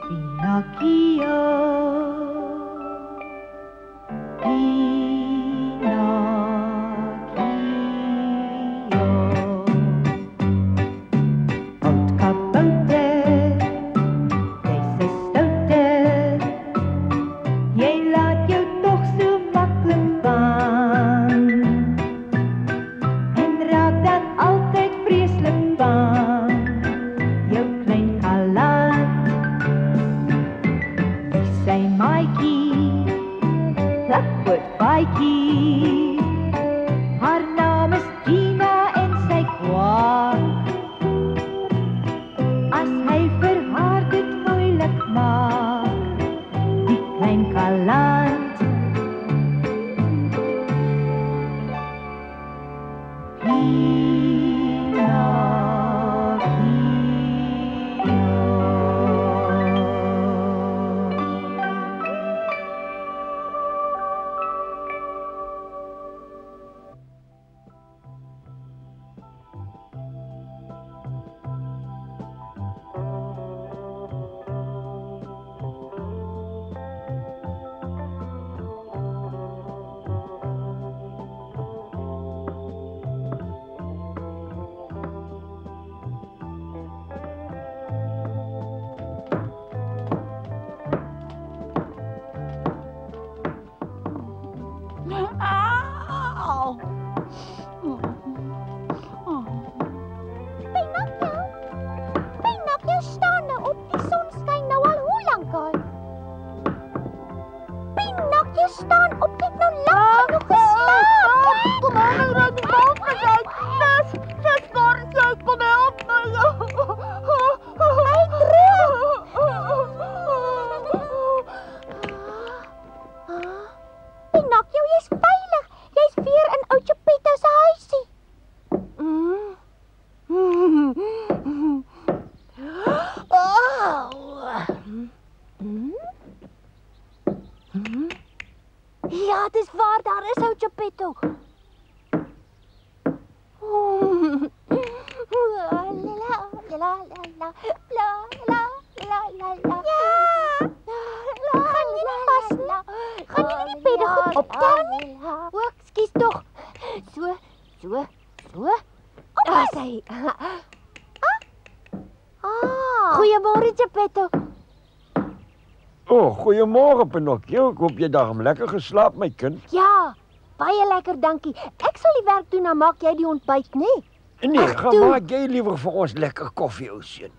Pinocchio, Pinocchio. Oud kabouter, jy's 'n stouter. Jy laat jou tog so maklik van en raak dan altyd vreeslik bang. Jou klein galant, wie sy maatjie, Plakwoord Baatjie. Haar naam is Gina en sy kwaad as hy vir haar dit moeilik maak. Die klein galant, Pinocchio staan nou op, die son skyn nou al hoe lank al? Pinocchio staan op, kyk nou lank genoeg geslaap. Kom aan, nou raak die bal gesuik. Dis waar sy kom help my. Hy droom. Pinocchio, jy's veilig. Jy's weer in ou Geppetto se huisie. Ja, dis waar, daar is ou Geppetto. Gaan jy nie pas nie? Gaan jy nie die bedde goed optel nie? O, ekskuus tog. So. Daar is hy. Goeiemôre, Geppetto. Goeiemôre Pinocchio, ek hoop jy daarom lekker geslaap my kind. Ja, baie lekker, dankie. Ek sal die werk doen, dan maak jy die ontbyt, né? Nee, Ag, gaan toe. maak jy liewer vir ons lekker koffie, ou seun.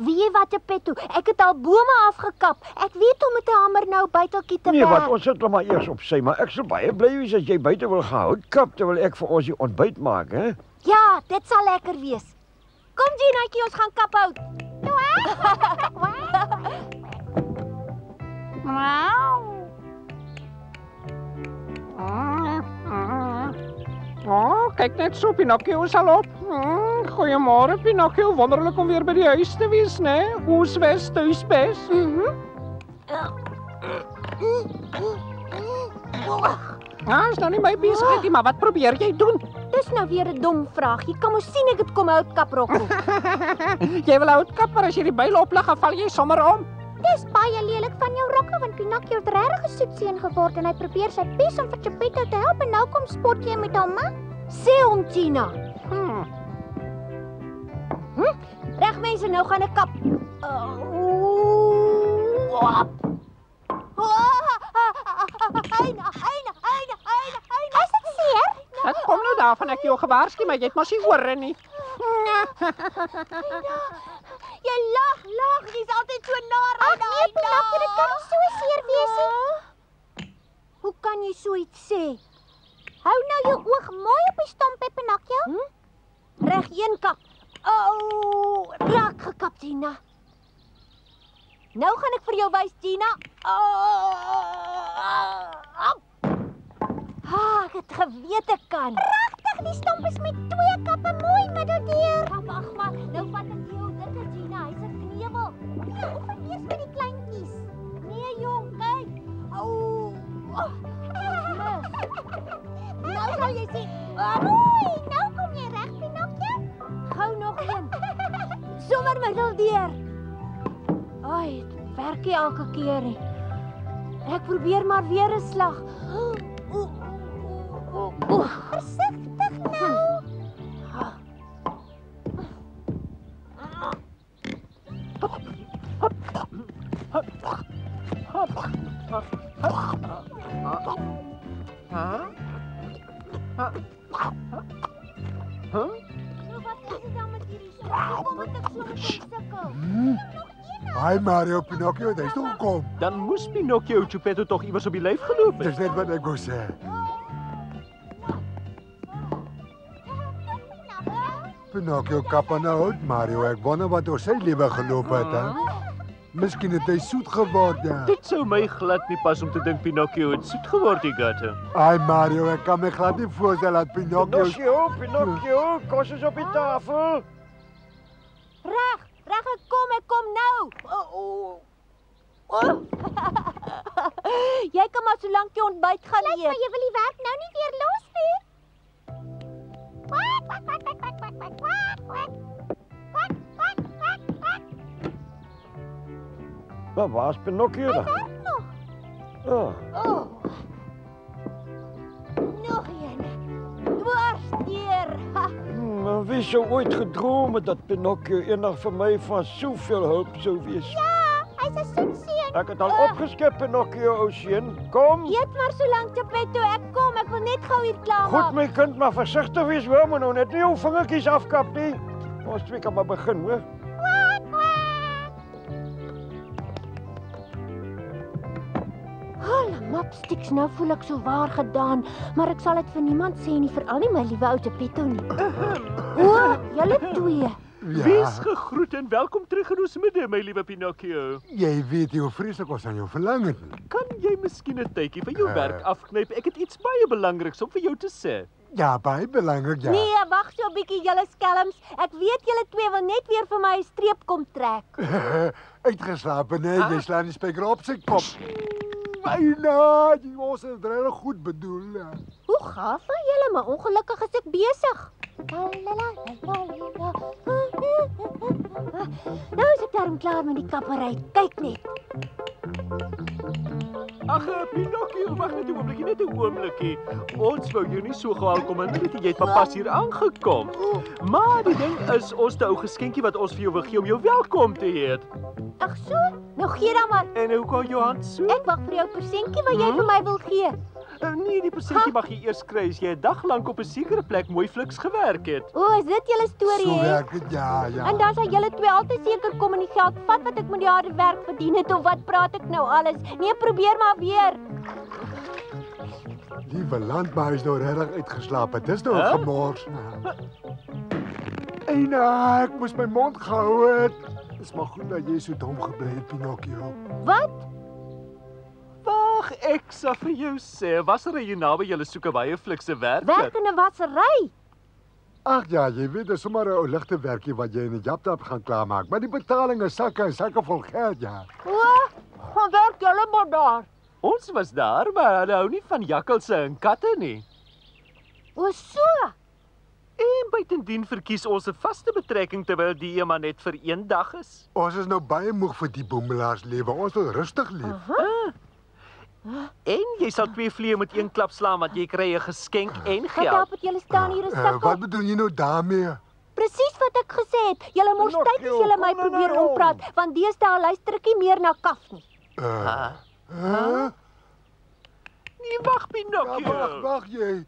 Weet jy wat, Geppetto? Ek het al bome afgekap. Ek weet om met 'n hamer nou buiteltjie te Nee, wat werk. ons sit hom maar eers op sy, maar ek sal baie bly wees as jy buite wil gaan hout kap terwyl ek vir ons die ontbyt maak, hè? Ja, dit sal lekker wees. Kom Ginaatjie, ons gaan kap hout. Kyk net so, Pinocchio is al op. Goeiemôre, Pinocchio. Wonderlik om weer by die huis te wees, né? Oes Wes, thuis bes. Is nou nie my besigheid nie, maar wat probeer jy doen? Dis nou weer 'n dom vraag. Jy kan mos sien ek het kom hout kap rokkel. Jy wil hout kap, maar as jy die byl oplig, dan val jy sommer om. Dis baie lelik van jou rokke want Pinocchio het regtig 'n soet seun geword en hy probeer sy bes om vir Geppetto te help en nou kom spot jy met hom, hè? Sê hom, Gina. Reg mense, nou gaan ek kap. Is dit seer? Dit kom nou daarvan ek jou gewaarsku, maar jy het mos nie ore nie. Jy lag, jy's altyd so naar. Ag nee, Pinocchio, dit kan nie so seer wees nie. Hoe kan jy so iets sê? Hou nou jou oog mooi op die stomp, Pinocchio. Reg een kap. Raak gekap, Gina. Nou gaan ek vir jou wys, Gina. Ek het geweet ek kan. Pragtig, die stomp is met 2 kappe mooi middeldeur. Ag man, nou vat ek jou dikke Gina, hy's 'n knevel. Oefen eers met die kleintjies. Nee jong, kyk. Nou sal jy sien. Mooi, nou kom jy reg, Pinocchio. Gou nog een. Sommer middeldeur. Ai, werk nie elke keer nie. Ek probeer maar weer 'n slag. Versigtig nou. Hi Mario, Pinocchio, dis toe gekom. Dan moes Pinocchio Geppetto tog iewers op die lyf geloop het. Dis net wat ek wou sê. Pinocchio kap aan 'n hout, Mario. Ek wonder wat oor sy lewe geloop het, hè? Miskien het hy soet geword, ja. Dit sou my glad nie pas om te dink Pinocchio het soet geword, die gatte. Hi Mario, ek kan my glad nie voorstel dat Pinocchio... Pinocchio, kos is op die tafel. Reg, ek kom nou. Jy kan maar so lank jy ontbyt gaan eet. Maar jy wil die werk nou nie weer los nie. Maar waar is Pinocchio dan? Werk nog. Oh. Nog een. Dwarsdeur. Maar wie sou ooit gedroom het dat Pinocchio eendag vir my van soveel hulp sou wees? Ja, hy's 'n soet seun. Ek het al opgeskep, Pinocchio, ou seun. Kom. Eet maar so lank, Geppetto. Ek kom. Ek wil net gou hier klaar maak. Goed, my kind, maar versigtig wees, hoor, maar nou net nie jou vingertjies afkap nie. Ons twee kan maar begin, hoor. Mapsticks, nou voel ek so waar gedaan, maar ek sal dit vir niemand sê nie, veral nie my liewe ou Geppetto nie. O, julle twee. Ja, Wees gegroet en welkom terug in ons midde, my liewe Pinocchio. jy weet nie hoe vreeslik ons aan jou verlang het nie. Kan jy miskien 'n tydjie van jou werk afknyp? Ek het iets baie belangriks om vir jou te sê. Ja, baie belangrik, ja. Nee, wag so 'n bietjie, julle skelms. Ek weet julle twee wil net weer vir my 'n streep kom trek. Uitgeslaap, nee, jy slaan die spyker op sy kop. Byna, jy was het regtig goed bedoel. Ja. Hoe gaaf van julle, maar ongelukkig is ek besig. Nou is ek daarom klaar met die kappery. Kyk net. Ag, Pinocchio, wag net 'n oombliekie, net 'n oombliekie. Ons wou jou nie so gou kom en weet jy het pas hier aangekom. Maar die ding is, ons het 'n ou geskenkie wat ons vir jou wil gee om jou welkom te heet. Ag so, nou gee dan maar. En hoe kan jou hand so? Ek wag vir jou persentjie wat jy vir my wil gee. Nee, die persentjie mag jy eers kry as jy 'n dag lank op 'n sekere plek mooi fliks gewerk het. O, is dit julle storie, So hè? werk dit, ja, ja. En dan sal julle twee altyd seker kom en die geld vat wat ek met die harde werk verdien het, of wat praat ek nou alles? Nee, probeer maar weer. Liewe landbou is nou regtig uitgeslaap. Dit is nou 'n gemors. En ek moes my mond gehou het. Dis maar goed dat jy so dom gebly het, Pinocchio. Wat? Wag, ek sal vir jou sê, wassery hier naby julle soek 'n baie flikse Werk werker. in 'n wassery? Ag ja, jy weet, dis sommer 'n ou ligte werkie wat jy in 'n japtap gaan klaarmaak. Maar die betaling is sakke en sakke vol geld, ja. O, gaan werk julle maar daar. Ons was daar, maar hulle hou nie van jakkalse en katte nie. O, so. En buitendien verkies ons 'n vaste betrekking terwyl die een maar net vir een dag is. Ons is nou baie moeg vir die boemelaars lewe. Ons wil rustig leef. En jy sal 2 vliee met een klap slaan want jy kry 'n geskenk en Ek geld. help dat julle staan hier en sukkel. Wat bedoel jy nou daarmee? Presies wat ek gesê het. Julle mors tyd as julle my probeer ompraat, want deesdae luister ek nie meer na kaf nie. Nee, wag Ja, Pinocchio. wag jy.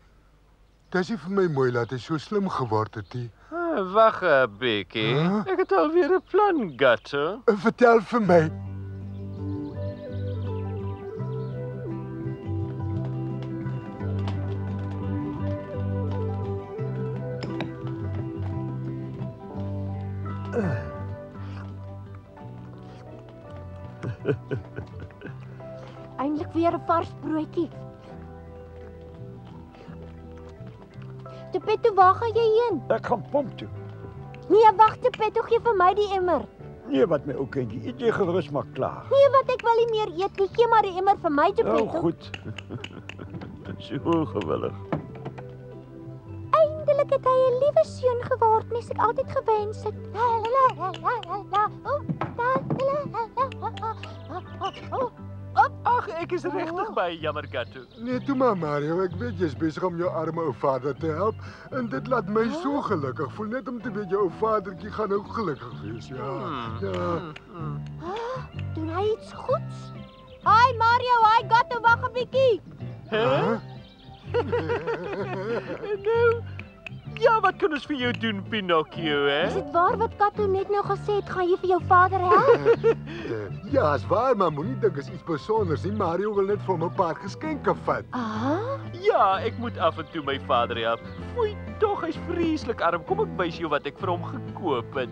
Dis nie vir my mooi dat hy so slim geword het nie. Wag 'n bietjie. Ek het alweer 'n plan, gatte. Vertel vir my. Eintlik weer 'n vars broodjie. Geppetto, waar gaan jy heen? Ek gaan pomp toe. Nee, wag Geppetto, gee vir my die emmer. Nee, wat my ou kindjie, eet jy gerus maar klaar. Nee, wat ek wil nie meer eet nie. Gee maar die emmer vir my, Nou Geppetto. goed. So gewillig. Eindelik het hy 'n liewe seun geword, nes ek altyd gewens het. O, daar Ag, ek is regtig baie jammer, Gatto. Nee, toe maar Mario, ek weet jy's besig om jou arme ou vader te help en dit laat my so gelukkig voel net om te weet jou ou vadertjie gaan ook gelukkig wees. Ja. Doen hy iets goeds? Hi Mario, hi Gatto, wag 'n bietjie. Huh? Nou, ja, wat kan ons vir jou doen, Pinocchio, Is hè? dit waar wat Gatto net nou gesê het, gaan jy vir jou vader help? Ja, is waar, maar moenie dink is iets besonders nie. Mario wil net vir hom 'n paar geskenke vat. Ja, ek moet af en toe my vader help. Foei, tog, hy's vreeslik arm. Kom ek wys jou wat ek vir hom gekoop het.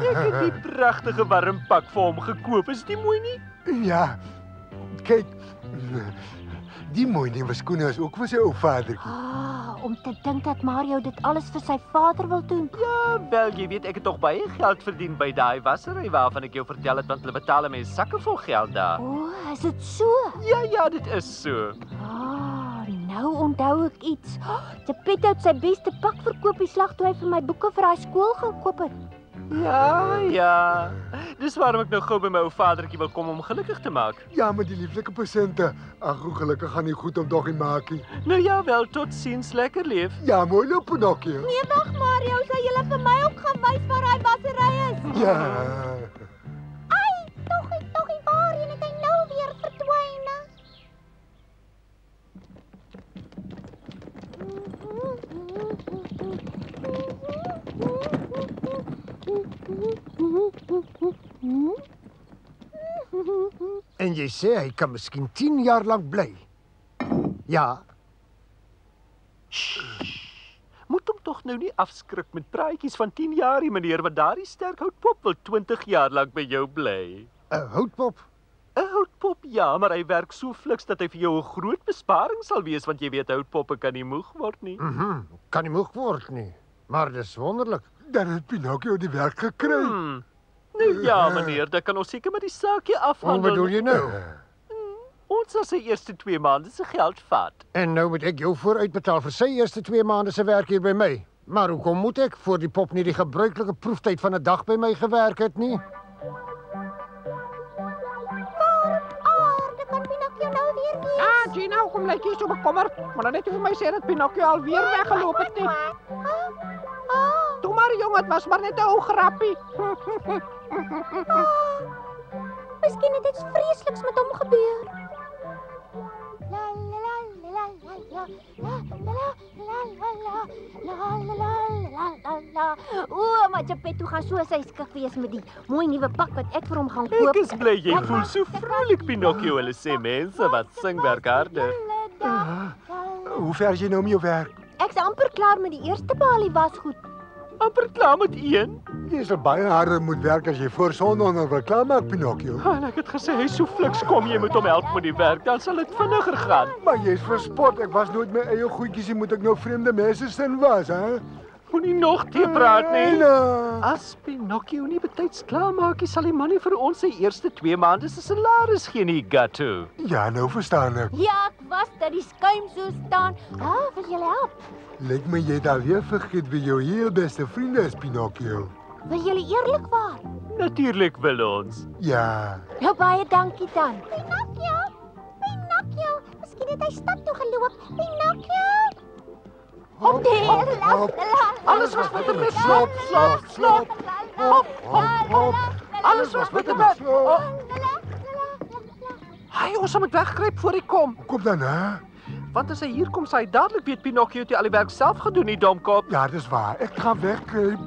Ek het die pragtige warm pak vir hom gekoop. Is dit mooi nie? Ja. Kyk. Die mooi nuwe skoene is ook vir sy ou vadertjie. Om te dink dat Mario dit alles vir sy vader wil doen. Ja, wel, jy weet ek het tog baie geld verdien by daai wassery waarvan ek jou vertel het, want hulle betaal my sakke vol geld daar. Is dit so? Ja, dit is so. Nou onthou ek iets. Geppetto het sy beste pak verkoop die slag toe hy vir my boeke vir hy skool gekoop het. Ja. Dis waarom ek nou gou by my ou vadertjie wil kom om gelukkig te maak. Ja, met die lieflike persente. Ag, hoe gelukkig gaan nie goed om doggie maakie. Nou ja, wel, tot ziens, lekker leef. Ja, mooi loop, Pinocchio. Nee, wag Mario, sal julle vir my ook gaan wys waar hy wassery is? Ja. Toggie, waarheen het hy nou weer verdwyn? En jy sê hy kan miskien 10 jaar lank bly. Ja, Moet hom tog nou nie afskrik met praatjies van 10 jaar, meneer, want daardie sterkhoutpop wil 20 jaar lank by jou bly. 'n houtpop. 'n Houtpop, ja, maar hy werk so fliks dat hy vir jou 'n groot besparing sal wees, want jy weet houtpoppe kan nie moeg word nie. Kan nie moeg word nie. Maar dis wonderlik. Dan het Pinocchio die werk gekry. Nou ja, meneer, dan kan ons seker maar die saakie Wat afhandel. bedoel jy nou? Ons sal sy eerste 2 maande se geld vat. En nou moet ek jou vooruitbetaal vir sy eerste 2 maande se werk hier by my. Maar hoekom moet ek voor die pop nie die gebruikelike proeftyd van 'n dag by my gewerk het nie? Kan Pinocchio nou weer wees? Gina, hoekom lyk jy so bekommerd? Maar net vir my sê dat Pinocchio alweer weggeloop het nie. Toe maar jong, het was maar net 'n ou grappie. Miskien het iets vreesliks met hom gebeur. Maar Geppetto gaan so sy skik wees met die mooi nuwe pak wat ek vir hom gaan koop. Ek is bly jy voel so vrolik, Pinocchio. Hulle sê mense wat sing werk harder. Hoe ver is jy nou met jou werk? Ek's amper klaar met die eerste balie wasgoed. Amper klaar met 1. Jy sal baie harder moet werk as jy voor sononder wil klaarmaak, Pinocchio. En ek het gesê hy so fliks kom, jy moet hom help met die werk, dan sal dit vinniger gaan. Maar jy's verspot. Ek was nooit my eie goedjies, moet ek nou vreemde mense sin was, hè? Moenie nog te praat nie. Nee. As Pinocchio nie betyds klaarmaak nie, sal die man nie vir ons sy eerste 2 maande se salaris gee nie, Gatto. Ja, nou verstaan ek. Ja, ek was dat die skuim so staan. Wil julle help? Lyk my jy het alweer vergeet wie jou heel beste vriende is, Pinocchio. Wil julle eerlikwaar? Natuurlik wil ons. Ja. Nou baie dankie dan. Pinocchio, miskien het hy stad toe geloop. Pinocchio. Hop, hop, hop. Alles was met 'n mis. Slop, slop, slop. Hop, hop, hop. Alles was met 'n mis. Hy ons moet wegkruip voor hy kom. Kom dan, hè? Want as hy hier kom, sal hy dadelik weet Pinocchio het al die werk self gedoen, nie domkop. Ja, dis waar. Ek gaan wegkruip.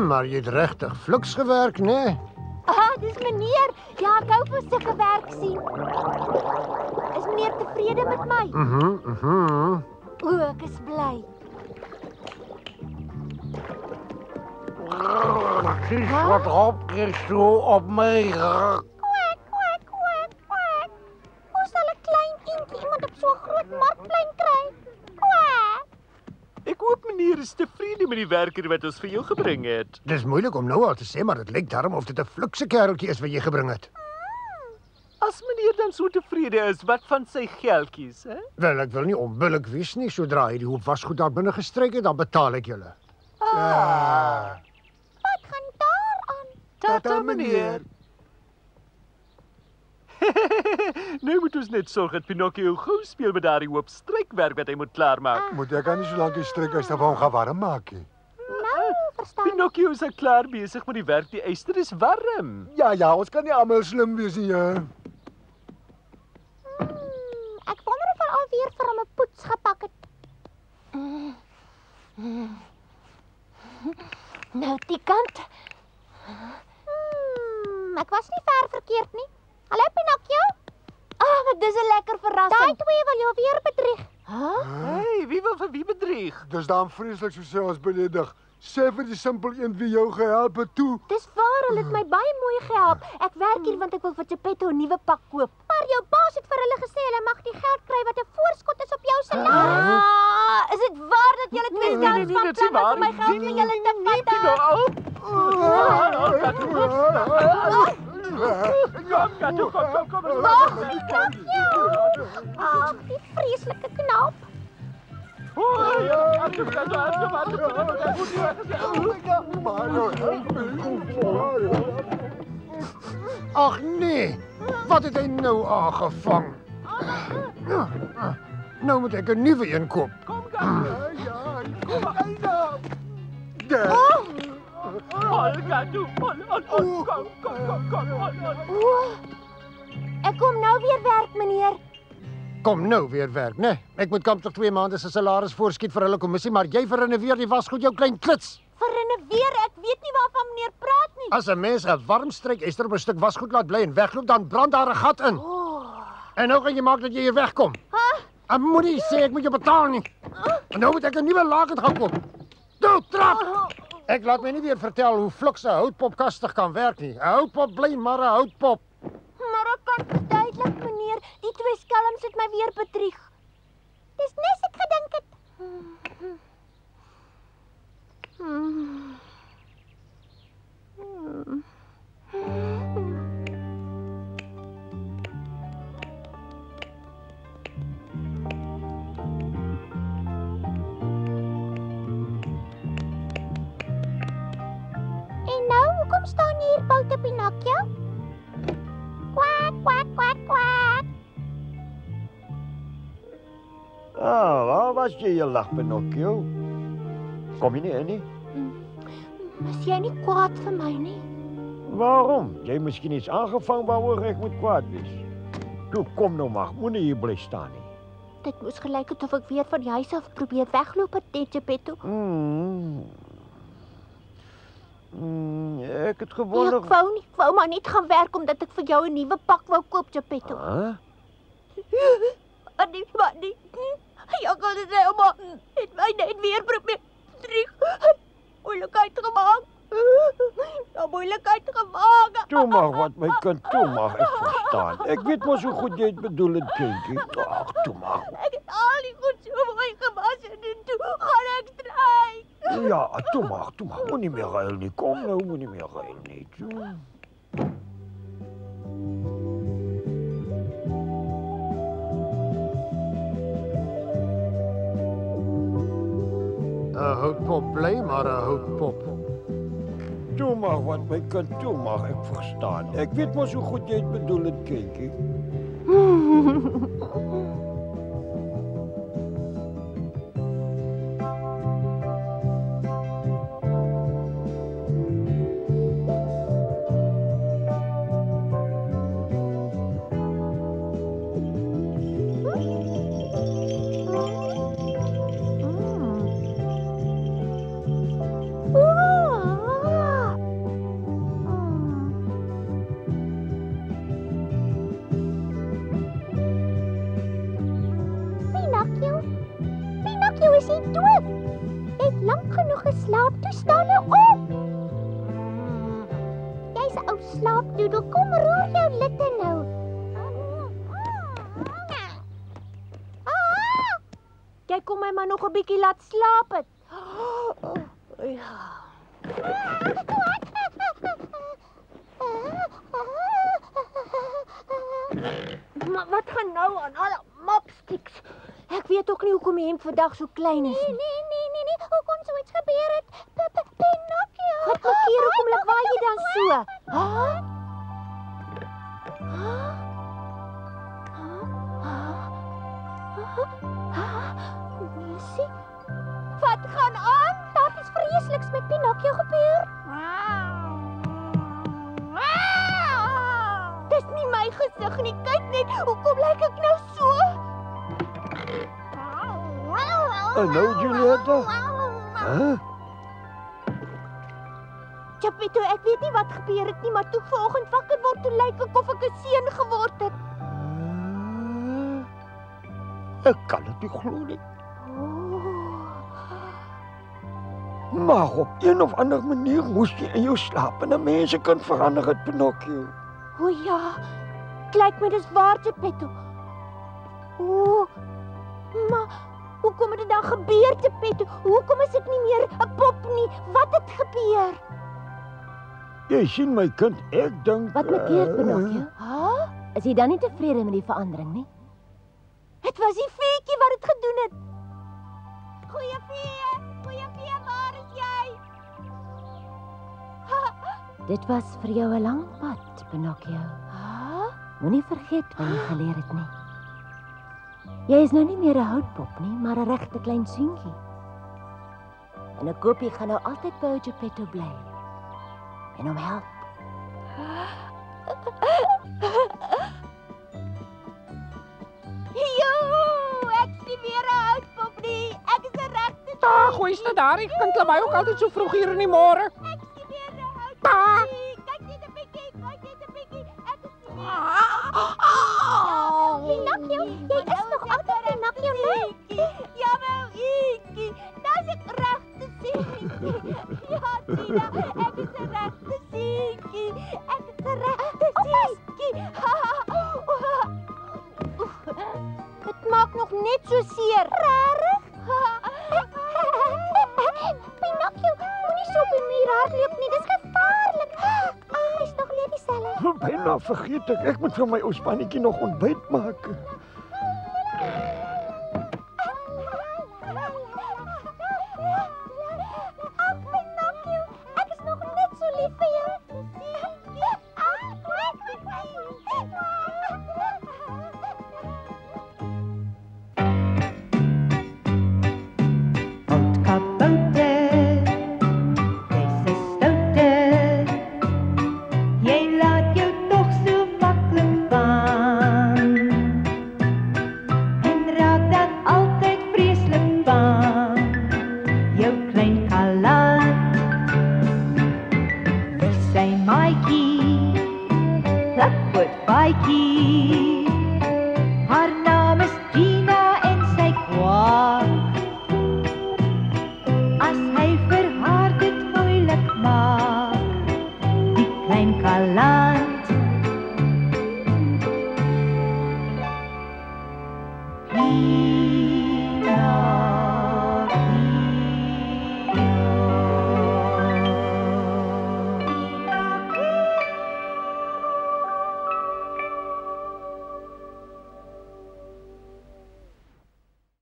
Maar jy het regtig fliks gewerk, né? Dis meneer. Ja, ek hou van sulke werk sien. Is meneer tevrede met my? Ek is bly. Wat hop jy so op my rug? Hoe sal 'n klein eentjie iemand op so 'n groot markplein kry? Ek hoop meneer is tevrede met die werker wat ons vir jou gebring het. Dis moeilik om nou al te sê, maar dit lyk daarom of dit 'n flikse kereltjie is wat jy gebring het. As meneer dan so tevrede is, wat van sy geldjies, hè? Wel, ek wil nie onbillik wees nie. Sodra hy die hoop wasgoed daar binne gestryk het, dan betaal ek julle. Ja. Tata, meneer. Nou moet ons net sorg dat Pinocchio gou speel met daardie hoop strykwerk wat hy moet klaarmaak. Moet ek aan nie so lank die stryk as hom gaan warm maak nie. Nou, verstaan. Pinocchio is al klaar besig met die werk. Die yster is warm. Ja, ons kan nie almal slim wees nie, ja. Ek wonder of hy alweer vir hom 'n poets gepak het. Nou die kant. Ek was nie ver verkeerd nie. Hallo Pinocchio. Wat dis 'n lekker verrassing. Daai twee wil jou weer bedrieg. Hey, wie wil vir wie bedrieg? Dis dan vreeslik so sê ons beledig. Sê vir die simpel een wie jou gehelp het toe. Dis waar, hulle het my baie mooi gehelp. Ek werk hier want ek wil vir Geppetto 'n nuwe pak koop. Maar jou baas het vir hulle gesê hulle mag die geld kry wat 'n voorskot is op jou salaris. Is dit waar dat julle twee skans van plan was om my geld vir julle te vat? Kom. Ag, die vreeslike knap. Ag nee, wat het hy nou aangevang? Nou moet ek 'n nuwe een koop. Ek kom nou weer werk, meneer. Kom nou weer werk, né? Ek moet kamptig 2 maande se salaris voorskiet vir hulle kommissie, maar jy verrenoveer die wasgoed jou klein klits. Verrenoveer, ek weet nie waarvan meneer praat nie. As 'n mens 'n warm strykyster op 'n stuk wasgoed laat bly en wegloop, dan brand daar 'n gat in. En nou gaan jy maak dat jy hier wegkom. Ek moenie sê ek moet jou betaal nie. En nou moet ek 'n nuwe laken gaan koop. Toe, trap! Ek laat my nie weer vertel hoe fluks 'n houtpop kastig kan werk nie. 'n Houtpop bly maar 'n houtpop. Maar ek kan verduidelik, meneer. Die twee skelms het my weer bedrieg. Dis nes ek gedink het. En nou, hoekom staan jy hier buite, Pinocchio? Kwak, kwak, kwak, kwak. Waar was jy je lag, Pinocchio? Kom jy nie in nie? Is jy nie kwaad vir my nie? Waarom? Jy miskien iets aangevang waaroor ek moet kwaad wees. Toe kom nou maar, moenie hier bly staan nie. Dit moes gelyk het of ek weer van die huis af probeer wegloop het, Geppetto. Ek het gewonder... Ek wou maar net gaan werk omdat ek vir jou 'n nuwe pak wou koop, Geppetto. Wat nie. Ja, kan dit nou maar. Het my net weer probeer bedrieg. Moeilikheid gemaak. Toe mag wat my kind, toe mag ek verstaan. Ek weet mos hoe goed jy het bedoel het, kindjie. Ag, toe mag. Ek het al die goed so mooi gewas en toe gaan ek stryk. Ja, toe mag. Moenie meer huil nie. Kom nou, moenie meer huil nie. Toe. 'n Houtpop bly maar 'n houtpop. Toe mag wat my kind, toe mag ek verstaan. Ek weet mos hoe goed jy het bedoel het, kindjie. Pinocchio is nie dood. Jy het lank genoeg geslaap, toe staan nou op. Jy's 'n ou slaapdoedel, kom roer jou litte nou. Jy kom my maar nog 'n bietjie laat slaap het. Maar wat gaan nou aan al mopsticks? Ek weet ook nie hoekom die hemp vandag so klein is nie. Nee. Hoekom so iets gebeur het? Pinocchio. Wat maak hier? Hoekom laat waai jy dan so? Pinokkie. Weesie, wat gaan aan? Daar is vreesliks met Pinokkie gebeur. Dis nie my gesig nie. Kyk net, hoekom lyk ek nou so? En nou, Julietta? Huh? Chapito, ek weet nie wat gebeur het nie, maar toe vanoggend wakker word, toe lyk ek of ek 'n seun geword het. Ek kan dit nie glo nie. Maar op een of ander manier moes jy in jou slapende mense kan verander het, Pinocchio. O ja, lyk my dis waar, Chapito. Maar hoekom het dit dan gebeur, Chapito? Hoekom is ek nie meer 'n pop nie? Wat het gebeur? Jy sien my kind, ek dink... Wat maak jy, Pinocchio? Is jy dan nie tevrede met die verandering nie? Het was die veetjie wat dit gedoen het. Goeie vee, waar is jy? Dit was vir jou 'n lang pad, Pinocchio. Moenie vergeet wat jy geleer het nie. Jy is nou nie meer 'n houtpop nie, maar 'n regte klein seentjie. En ek hoop jy gaan nou altyd by Geppetto bly. En hom help. Ek is nie meer 'n houtpop nie. Ek is 'n regte Ag, hoe is dit daar? Ek kind klim my ook altyd so vroeg hier in die môre. Ek is nie meer 'n houtpop nie. Kyk net 'n bietjie. Ek is nie meer. Pinocchio, jy is nog altyd Pinocchio, nee? Jawel, Ietjie. Dis ek regte seentjie. Ja, Tina, ek is 'n regte seentjie. Ek is 'n regte seentjie. Dit maak nog net so seer. Rarig? Pinocchio, moenie so op die muur hardloop nie. Dis gevaarlik. Hy's nog net dieselfde. Byna vergeet ek moet vir my ou spannetjie nog ontbyt maak. Ag, Pinocchio, ek is nog net so lief vir jou. Blackwood Vikey.